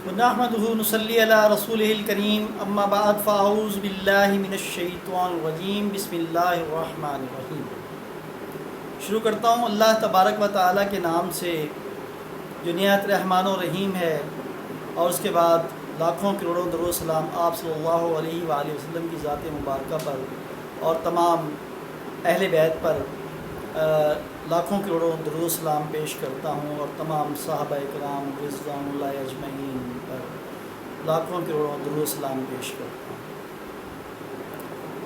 نحمدہ نصلی علی رسولہ الکریم اما بعد فاعوذ باللہ من الشیطان الرجیم بسم اللہ الرحمن الرحیم۔ شروع کرتا ہوں اللہ تبارک و تعالیٰ کے نام سے جو نہایت رحمان و رحیم ہے، اور اس کے بعد لاکھوں کروڑوں درود و سلام آپ صلی اللہ علیہ وآلہ وسلم کی ذات مبارکہ پر اور تمام اہل بیت پر لاکھوں کروڑوں درود و سلام پیش کرتا ہوں، اور تمام صحابہ کرام رضوان اللہ اجمعین پر لاکھوں کروڑوں درود و سلام پیش کرتا ہوں۔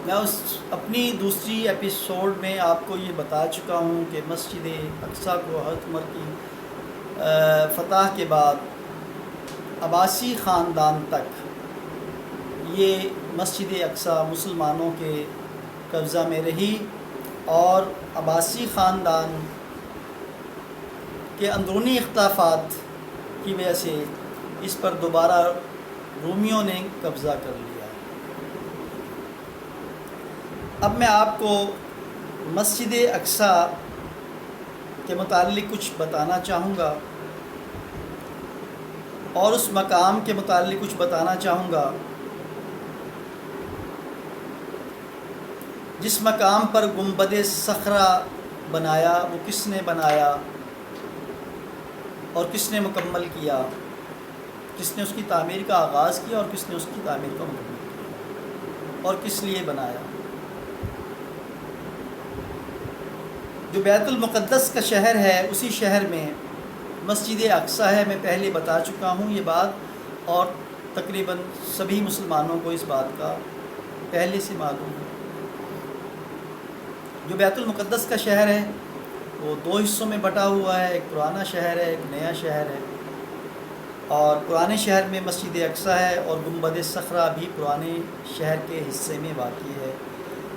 میں اپنی دوسری ایپیسوڈ میں آپ کو یہ بتا چکا ہوں کہ مسجد اقصیٰ کو حضرت عمر کی فتح کے بعد عباسی خاندان تک یہ مسجد اقصیٰ مسلمانوں کے قبضہ میں رہی، اور عباسی خاندان کے اندرونی اختلافات کی وجہ سے اس پر دوبارہ رومیوں نے قبضہ کر لیا۔ اب میں آپ کو مسجد اقصیٰ کے متعلق کچھ بتانا چاہوں گا، اور اس مقام کے متعلق کچھ بتانا چاہوں گا جس مقام پر گنبد صخرہ بنایا، وہ کس نے بنایا اور کس نے مکمل کیا، کس نے اس کی تعمیر کا آغاز کیا اور کس نے اس کی تعمیر کو مکمل کیا، اور کس لیے بنایا۔ جو بیت المقدس کا شہر ہے، اسی شہر میں مسجد اقصیٰ ہے۔ میں پہلے بتا چکا ہوں یہ بات، اور تقریباً سبھی مسلمانوں کو اس بات کا پہلے سے معلوم ہے۔ جو بیت المقدس کا شہر ہے وہ دو حصوں میں بٹا ہوا ہے، ایک پرانا شہر ہے، ایک نیا شہر ہے، اور پرانے شہر میں مسجد اقصیٰ ہے، اور گنبد صخرہ بھی پرانے شہر کے حصے میں واقع ہے۔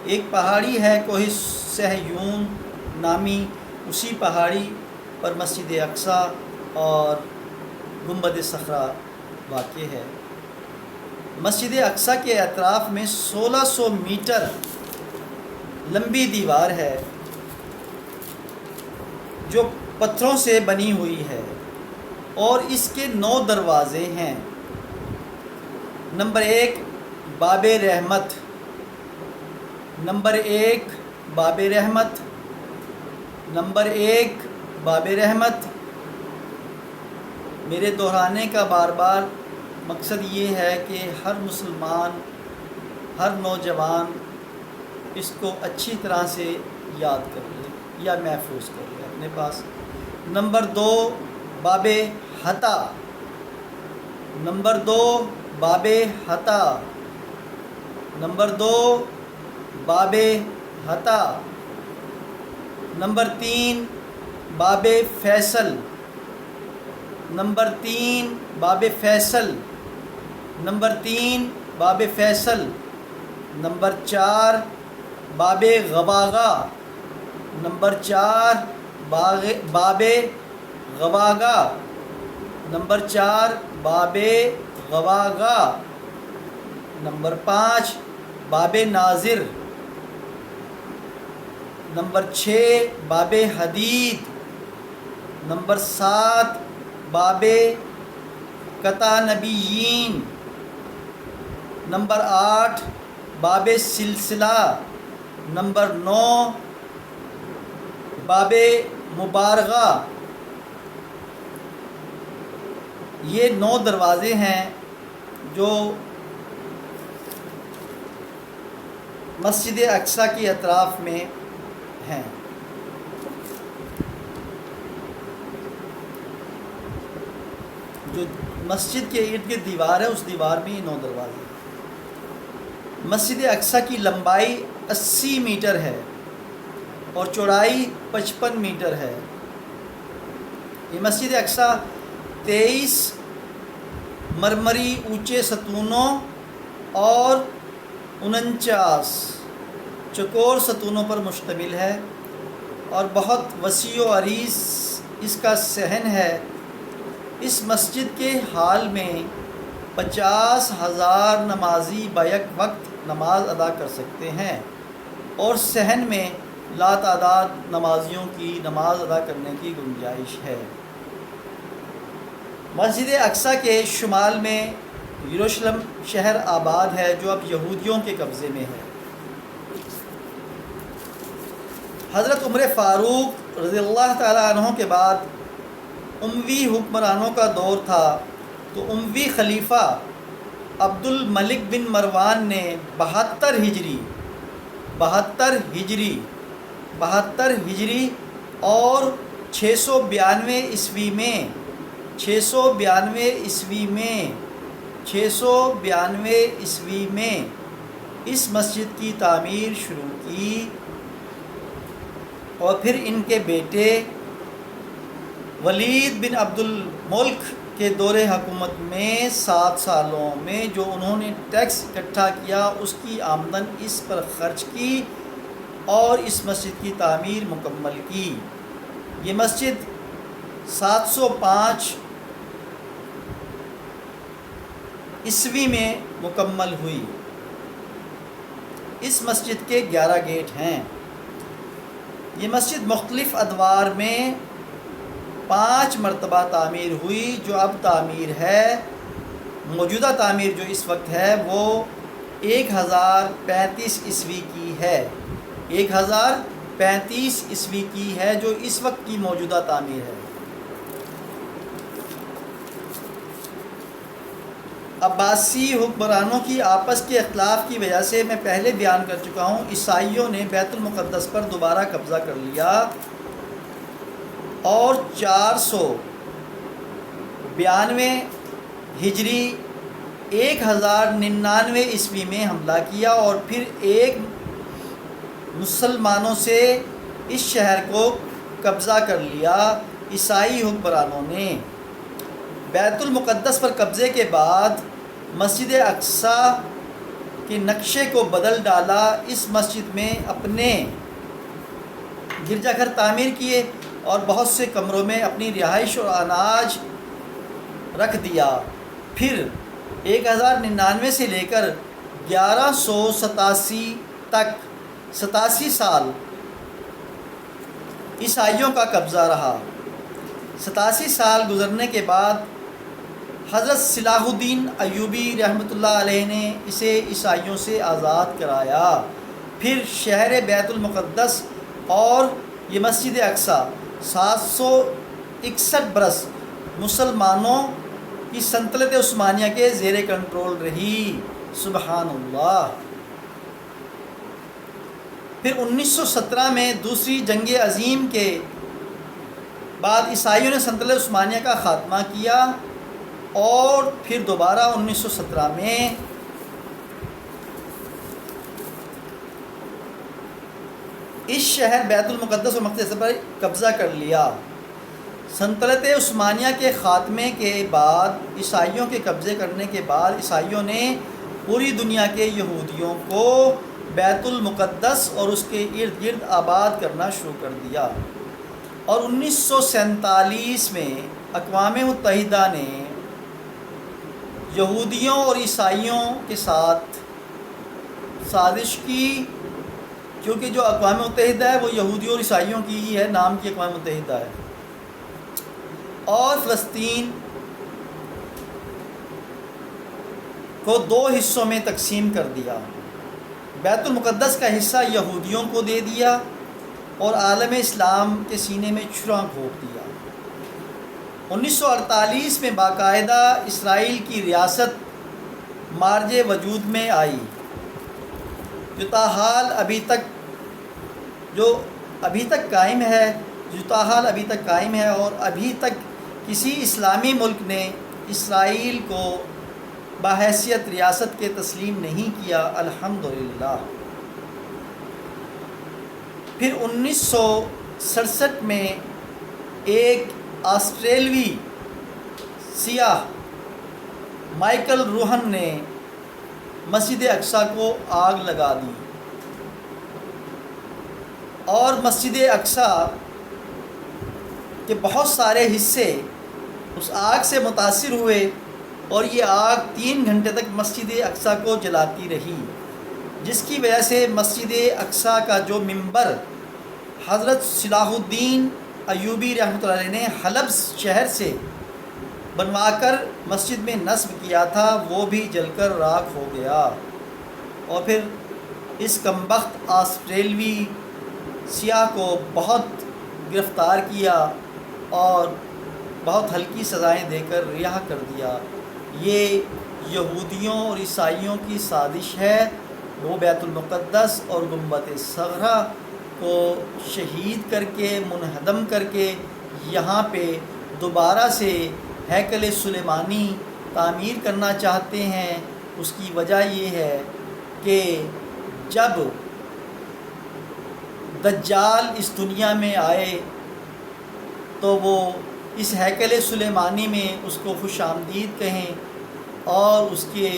ایک پہاڑی ہے کوہ صہیون نامی، اسی پہاڑی پر مسجد اقصیٰ اور گنبد صخرہ واقع ہے۔ مسجد اقصیٰ کے اطراف میں 1600 میٹر لمبی دیوار ہے جو پتھروں سے بنی ہوئی ہے، اور اس کے 9 دروازے ہیں۔ نمبر 1 باب رحمت، نمبر 1 باب رحمت، نمبر 1 باب رحمت۔ میرے دہرانے کا بار بار مقصد یہ ہے کہ ہر مسلمان، ہر نوجوان اس کو اچھی طرح سے یاد کر لے یا محفوظ کر لے اپنے پاس۔ نمبر 2 باب حطا، نمبر 2 باب حطا، نمبر 2 باب حطا۔ نمبر 3 باب فیصل، نمبر 3 باب فیصل، نمبر 3 باب فیصل۔ نمبر 4 باب غواغہ، نمبر 4 باب غواغہ، نمبر 4 باب غواغہ۔ نمبر 5 باب ناظر، نمبر 6 باب حدید، نمبر 7 باب قطع نبیین، نمبر 8 باب سلسلہ، نمبر 9 باب مبارغہ۔ یہ 9 دروازے ہیں جو مسجد اقصیٰ کے اطراف میں ہیں۔ جو مسجد کے ارد گرد دیوار ہے، اس دیوار میں یہ 9 دروازے ہیں۔ مسجد اقصیٰ کی لمبائی 80 میٹر ہے اور چوڑائی 55 میٹر ہے۔ یہ مسجد اقصیٰ 23 مرمری اونچے ستونوں اور 49 چوکور ستونوں پر مشتمل ہے، اور بہت وسیع و عریض اس کا صحن ہے۔ اس مسجد کے حال میں 50,000 نمازی بیک وقت نماز ادا کر سکتے ہیں، اور صحن میں لاتعداد نمازیوں کی نماز ادا کرنے کی گنجائش ہے۔ مسجد اقصیٰ کے شمال میں یروشلم شہر آباد ہے جو اب یہودیوں کے قبضے میں ہے۔ حضرت عمر فاروق رضی اللہ تعالیٰ عنہ کے بعد اموی حکمرانوں کا دور تھا، تو اموی خلیفہ عبد الملک بن مروان نے 72 ہجری اور 692 عیسوی میں اس مسجد کی تعمیر شروع کی، اور پھر ان کے بیٹے ولید بن عبد الملک کے دور حکومت میں 7 سالوں میں جو انہوں نے ٹیکس اکٹھا کیا اس کی آمدن اس پر خرچ کی اور اس مسجد کی تعمیر مکمل کی۔ یہ مسجد 705 عیسوی میں مکمل ہوئی۔ اس مسجد کے 11 گیٹ ہیں۔ یہ مسجد مختلف ادوار میں 5 مرتبہ تعمیر ہوئی، جو اب تعمیر ہے، موجودہ تعمیر جو اس وقت ہے وہ 1035 عیسوی کی ہے، 1035 عیسوی کی ہے جو اس وقت کی موجودہ تعمیر ہے۔ عباسی حکمرانوں کی آپس کے اختلاف کی وجہ سے میں پہلے بیان کر چکا ہوں، عیسائیوں نے بیت المقدس پر دوبارہ قبضہ کر لیا اور 492 ہجری 1099 عیسوی میں حملہ کیا، اور پھر ایک مسلمانوں سے اس شہر کو قبضہ کر لیا۔ عیسائی حکمرانوں نے بیت المقدس پر قبضے کے بعد مسجد اقصیٰ کے نقشے کو بدل ڈالا، اس مسجد میں اپنے گرجا گھر تعمیر کیے اور بہت سے کمروں میں اپنی رہائش اور اناج رکھ دیا۔ پھر 1099 سے لے کر 1187 تک 87 سال عیسائیوں کا قبضہ رہا۔ 87 سال گزرنے کے بعد حضرت صلاح الدین ایوبی رحمۃ اللہ علیہ نے اسے عیسائیوں سے آزاد کرایا۔ پھر شہر بیت المقدس اور یہ مسجد اقصیٰ 761 برس مسلمانوں کی سلطنت عثمانیہ کے زیر کنٹرول رہی۔ سبحان اللہ۔ پھر 1917 میں دوسری جنگ عظیم کے بعد عیسائیوں نے سلطنت عثمانیہ کا خاتمہ کیا، اور پھر دوبارہ 1917 میں اس شہر بیت المقدس اور مقدس پر قبضہ کر لیا۔ سلطنت عثمانیہ کے خاتمے کے بعد عیسائیوں کے قبضے کرنے کے بعد عیسائیوں نے پوری دنیا کے یہودیوں کو بیت المقدس اور اس کے ارد گرد آباد کرنا شروع کر دیا، اور 1947 میں اقوام متحدہ نے یہودیوں اور عیسائیوں کے ساتھ سازش کی، کیونکہ جو اقوام متحدہ ہے وہ یہودیوں اور عیسائیوں کی ہی ہے، نام کی اقوام متحدہ ہے، اور فلسطین کو 2 حصوں میں تقسیم کر دیا۔ بیت المقدس کا حصہ یہودیوں کو دے دیا اور عالم اسلام کے سینے میں چھری گھونپ دیا۔ 1948 میں باقاعدہ اسرائیل کی ریاست مارج وجود میں آئی، جو تاحال ابھی تک قائم ہے، اور ابھی تک کسی اسلامی ملک نے اسرائیل کو بحیثیت ریاست کے تسلیم نہیں کیا، الحمدللہ۔ پھر 1967 میں ایک آسٹریلوی سیاح مائیکل روہن نے مسجد اقصیٰ کو آگ لگا دی، اور مسجد اقصیٰ کے بہت سارے حصے اس آگ سے متاثر ہوئے، اور یہ آگ 3 گھنٹے تک مسجد اقصیٰ کو جلاتی رہی، جس کی وجہ سے مسجد اقصیٰ کا جو منبر حضرت صلاح الدین ایوبی رحمۃ اللہ علیہ نے حلب شہر سے بنوا کر مسجد میں نصب کیا تھا وہ بھی جل کر راکھ ہو گیا۔ اور پھر اس کمبخت آسٹریلوی سیاہ کو بہت گرفتار کیا اور بہت ہلکی سزائیں دے کر رہا کر دیا۔ یہ یہودیوں اور عیسائیوں کی سازش ہے۔ وہ بیت المقدس اور گنبد صغرا کو شہید کر کے منہدم کر کے یہاں پہ دوبارہ سے ہیکل سلیمانی تعمیر کرنا چاہتے ہیں۔ اس کی وجہ یہ ہے کہ جب دجال اس دنیا میں آئے تو وہ اس ہیکل سلیمانی میں اس کو خوش آمدید کہیں اور اس کے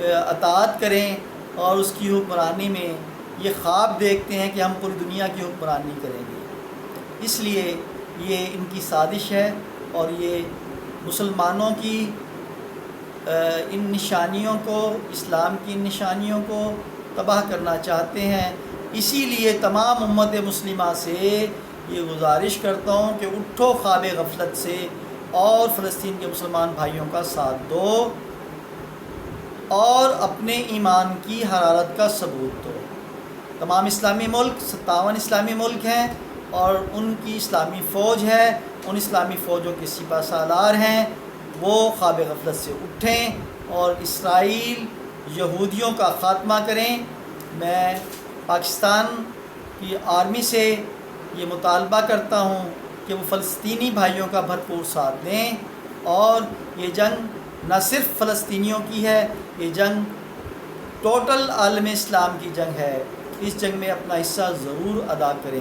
اطاعت کریں اور اس کی حکمرانی میں یہ خواب دیکھتے ہیں کہ ہم پوری دنیا کی حکمرانی کریں گے۔ اس لیے یہ ان کی سازش ہے اور یہ مسلمانوں کی ان نشانیوں کو، اسلام کی ان نشانیوں کو تباہ کرنا چاہتے ہیں۔ اسی لیے تمام امت مسلمہ سے یہ گزارش کرتا ہوں کہ اٹھو خواب غفلت سے اور فلسطین کے مسلمان بھائیوں کا ساتھ دو اور اپنے ایمان کی حرارت کا ثبوت دو۔ تمام اسلامی ملک 57 اسلامی ملک ہیں اور ان کی اسلامی فوج ہے، ان اسلامی فوجوں کے سپہ سالار ہیں، وہ خواب غفلت سے اٹھیں اور اسرائیل یہودیوں کا خاتمہ کریں۔ میں پاکستان کی آرمی سے یہ مطالبہ کرتا ہوں کہ وہ فلسطینی بھائیوں کا بھرپور ساتھ دیں اور یہ جنگ نہ صرف فلسطینیوں کی ہے، یہ جنگ ٹوٹل عالم اسلام کی جنگ ہے۔ اس جنگ میں اپنا حصہ ضرور ادا کریں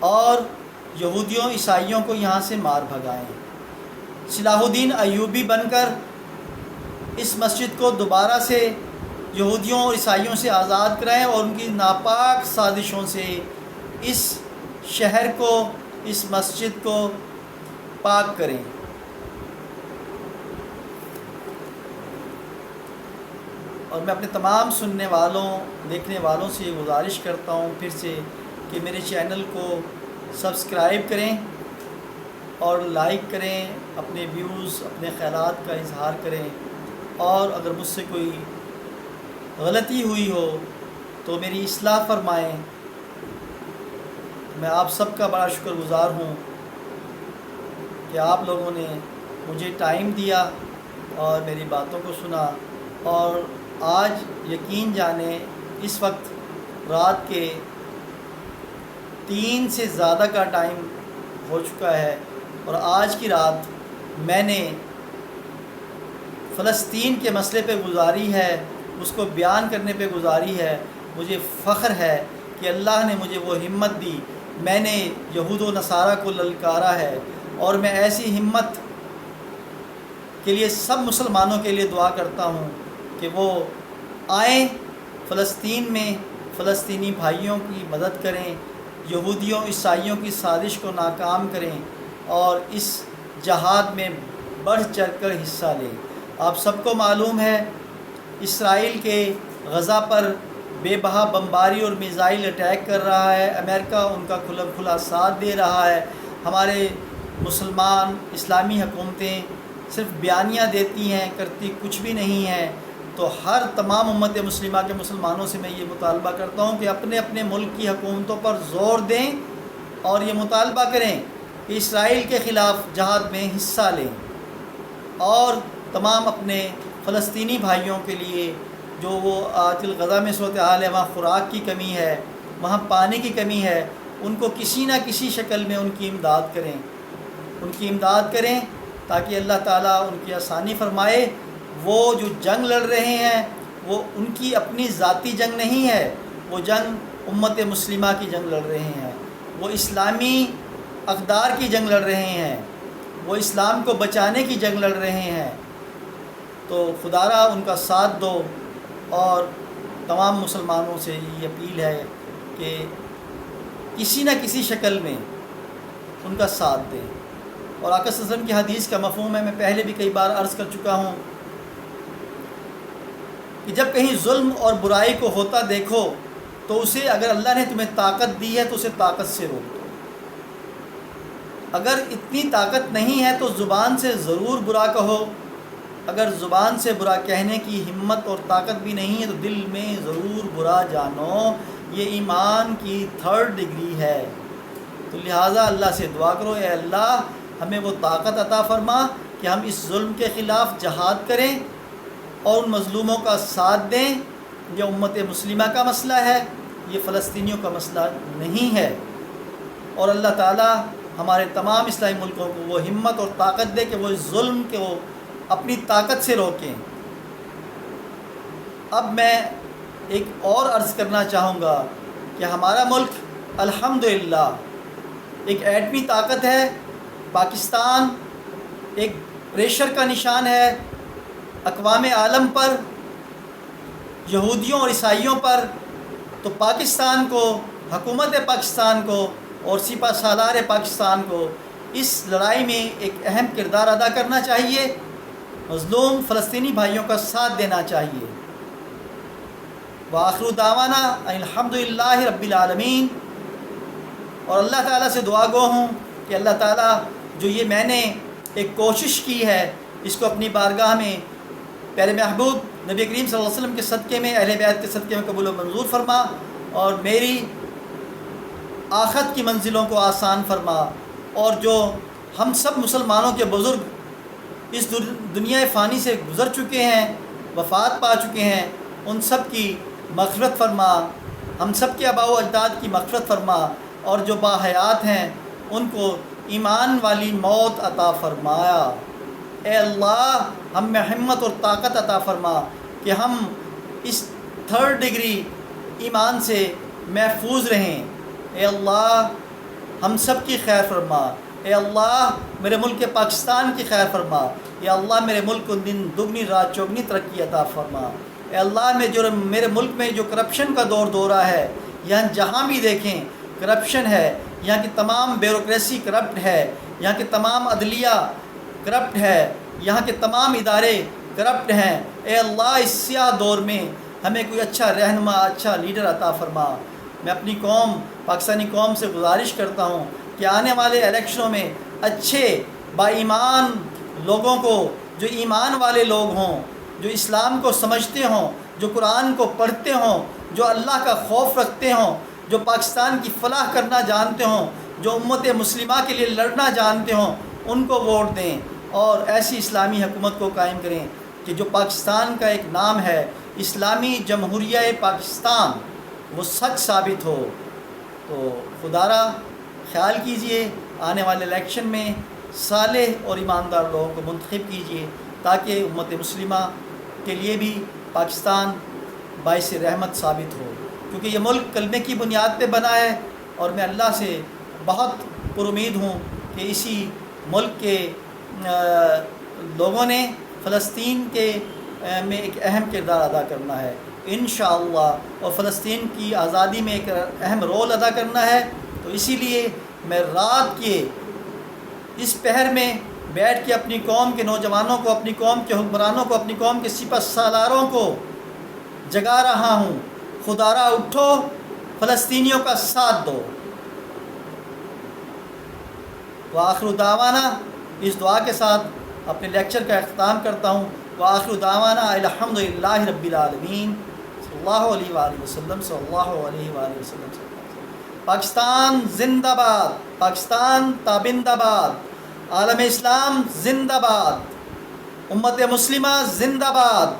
اور یہودیوں عیسائیوں کو یہاں سے مار بھگائیں۔ صلاح الدین ایوبی بن کر اس مسجد کو دوبارہ سے یہودیوں اور عیسائیوں سے آزاد کرائیں اور ان کی ناپاک سازشوں سے اس شہر کو، اس مسجد کو پاک کریں۔ اور میں اپنے تمام سننے والوں، دیکھنے والوں سے یہ گزارش کرتا ہوں پھر سے کہ میرے چینل کو سبسکرائب کریں اور لائک کریں، اپنے ویوز، اپنے خیالات کا اظہار کریں، اور اگر مجھ سے کوئی غلطی ہوئی ہو تو میری اصلاح فرمائیں۔ میں آپ سب کا بڑا شکر گزار ہوں کہ آپ لوگوں نے مجھے ٹائم دیا اور میری باتوں کو سنا، اور آج یقین جانیں اس وقت رات کے 3 سے زیادہ کا ٹائم ہو چکا ہے اور آج کی رات میں نے فلسطین کے مسئلے پہ گزاری ہے، اس کو بیان کرنے پہ گزاری ہے۔ مجھے فخر ہے کہ اللہ نے مجھے وہ ہمت دی، میں نے یہود و نصارہ کو للکارا ہے، اور میں ایسی ہمت کے لیے سب مسلمانوں کے لیے دعا کرتا ہوں کہ وہ آئیں، فلسطین میں فلسطینی بھائیوں کی مدد کریں، یہودیوں عیسائیوں کی سازش کو ناکام کریں اور اس جہاد میں بڑھ چڑھ کر حصہ لیں۔ آپ سب کو معلوم ہے اسرائیل کے غزہ پر بے بہا بمباری اور میزائل اٹیک کر رہا ہے، امریکہ ان کا کھلا ساتھ دے رہا ہے۔ ہمارے مسلمان اسلامی حکومتیں صرف بیانیہ دیتی ہیں، کرتی کچھ بھی نہیں ہیں۔ تو ہر تمام امت مسلمہ کے مسلمانوں سے میں یہ مطالبہ کرتا ہوں کہ اپنے اپنے ملک کی حکومتوں پر زور دیں اور یہ مطالبہ کریں کہ اسرائیل کے خلاف جہاد میں حصہ لیں، اور تمام اپنے فلسطینی بھائیوں کے لیے جو وہ آج غزہ میں صورتحال ہے، وہاں خوراک کی کمی ہے، وہاں پانی کی کمی ہے، ان کو کسی نہ کسی شکل میں ان کی امداد کریں تاکہ اللہ تعالیٰ ان کی آسانی فرمائے۔ وہ جو جنگ لڑ رہے ہیں وہ ان کی اپنی ذاتی جنگ نہیں ہے، وہ جنگ امت مسلمہ کی جنگ لڑ رہے ہیں، وہ اسلامی اقدار کی جنگ لڑ رہے ہیں، وہ اسلام کو بچانے کی جنگ لڑ رہے ہیں۔ تو خدا را ان کا ساتھ دو، اور تمام مسلمانوں سے یہ اپیل ہے کہ کسی نہ کسی شکل میں ان کا ساتھ دیں۔ اور آقا صلی اللہ علیہ وسلم کی حدیث کا مفہوم ہے، میں پہلے بھی کئی بار عرض کر چکا ہوں کہ جب کہیں ظلم اور برائی کو ہوتا دیکھو تو اسے، اگر اللہ نے تمہیں طاقت دی ہے تو اسے طاقت سے روک دو، اگر اتنی طاقت نہیں ہے تو زبان سے ضرور برا کہو، اگر زبان سے برا کہنے کی ہمت اور طاقت بھی نہیں ہے تو دل میں ضرور برا جانو، یہ ایمان کی 3rd ڈگری ہے۔ تو لہٰذا اللہ سے دعا کرو، اے اللہ ہمیں وہ طاقت عطا فرما کہ ہم اس ظلم کے خلاف جہاد کریں اور ان مظلوموں کا ساتھ دیں۔ یہ امت مسلمہ کا مسئلہ ہے، یہ فلسطینیوں کا مسئلہ نہیں ہے، اور اللہ تعالی ہمارے تمام اسلامی ملکوں کو وہ ہمت اور طاقت دے کہ وہ اس ظلم کو اپنی طاقت سے روکیں۔ اب میں ایک اور عرض کرنا چاہوں گا کہ ہمارا ملک الحمدللہ ایک ایٹمی طاقت ہے، پاکستان ایک پریشر کا نشان ہے اقوام عالم پر، یہودیوں اور عیسائیوں پر۔ تو پاکستان کو، حکومت پاکستان کو اور سپہ سالار پاکستان کو اس لڑائی میں ایک اہم کردار ادا کرنا چاہیے، مظلوم فلسطینی بھائیوں کا ساتھ دینا چاہیے۔ وآخر دعوانا الحمدللہ رب العالمین۔ اور اللہ تعالیٰ سے دعا گو ہوں کہ اللہ تعالیٰ جو یہ میں نے ایک کوشش کی ہے اس کو اپنی بارگاہ میں پیارے محبوب نبی کریم صلی اللہ علیہ وسلم کے صدقے میں، اہل بیت کے صدقے میں قبول و منظور فرما، اور میری آخرت کی منزلوں کو آسان فرما، اور جو ہم سب مسلمانوں کے بزرگ اس دنیا فانی سے گزر چکے ہیں، وفات پا چکے ہیں، ان سب کی مغفرت فرما، ہم سب کے آباء و اجداد کی مغفرت فرما، اور جو باحیات ہیں ان کو ایمان والی موت عطا فرمایا۔ اے اللہ ہم میں ہمت اور طاقت عطا فرما کہ ہم اس 3rd ڈگری ایمان سے محفوظ رہیں۔ اے اللہ ہم سب کی خیر فرما، اے اللہ میرے ملک پاکستان کی خیر فرما، یا اللہ میرے ملک کو دن دگنی رات چوگنی ترقی عطا فرما۔ اے اللہ میرے ملک میں جو کرپشن کا دورہ ہے، یہاں جہاں بھی دیکھیں کرپشن ہے، یہاں کی تمام بیوروکریسی کرپٹ ہے، یہاں کے تمام عدلیہ کرپٹ ہے، یہاں کے تمام ادارے کرپٹ ہیں۔ اے اللہ اس سیاہ دور میں ہمیں کوئی اچھا رہنما، اچھا لیڈر عطا فرما۔ میں اپنی قوم، پاکستانی قوم سے گزارش کرتا ہوں کہ آنے والے الیکشنوں میں اچھے با ایمان لوگوں کو، جو ایمان والے لوگ ہوں، جو اسلام کو سمجھتے ہوں، جو قرآن کو پڑھتے ہوں، جو اللہ کا خوف رکھتے ہوں، جو پاکستان کی فلاح کرنا جانتے ہوں، جو امت مسلمہ کے لیے لڑنا جانتے ہوں، ان کو ووٹ دیں اور ایسی اسلامی حکومت کو قائم کریں کہ جو پاکستان کا ایک نام ہے اسلامی جمہوریہ پاکستان، وہ سچ ثابت ہو۔ تو خدارا خیال کیجئے، آنے والے الیکشن میں صالح اور ایماندار لوگوں کو منتخب کیجئے تاکہ امت مسلمہ کے لیے بھی پاکستان باعث رحمت ثابت ہو، کیونکہ یہ ملک کلمے کی بنیاد پہ بنا ہے، اور میں اللہ سے بہت پر امید ہوں کہ اسی ملک کے لوگوں نے فلسطین کے میں ایک اہم کردار ادا کرنا ہے انشاءاللہ، اور فلسطین کی آزادی میں ایک اہم رول ادا کرنا ہے۔ تو اسی لیے میں رات کے اس پہر میں بیٹھ کے اپنی قوم کے نوجوانوں کو، اپنی قوم کے حکمرانوں کو، اپنی قوم کے سپہ سالاروں کو جگا رہا ہوں، خدارا اٹھو، فلسطینیوں کا ساتھ دو۔ وآخر دعوانا، اس دعا کے ساتھ اپنے لیکچر کا اختتام کرتا ہوں۔ وآخر دعوانا الحمدللہ رب العالمین، صلی اللہ علیہ وآلہ وسلم، صلی اللہ علیہ وآلہ وسلم۔ پاکستان زندہ باد، پاکستان تابندہ باد، عالم اسلام زندہ باد، امت مسلمہ زندہ باد۔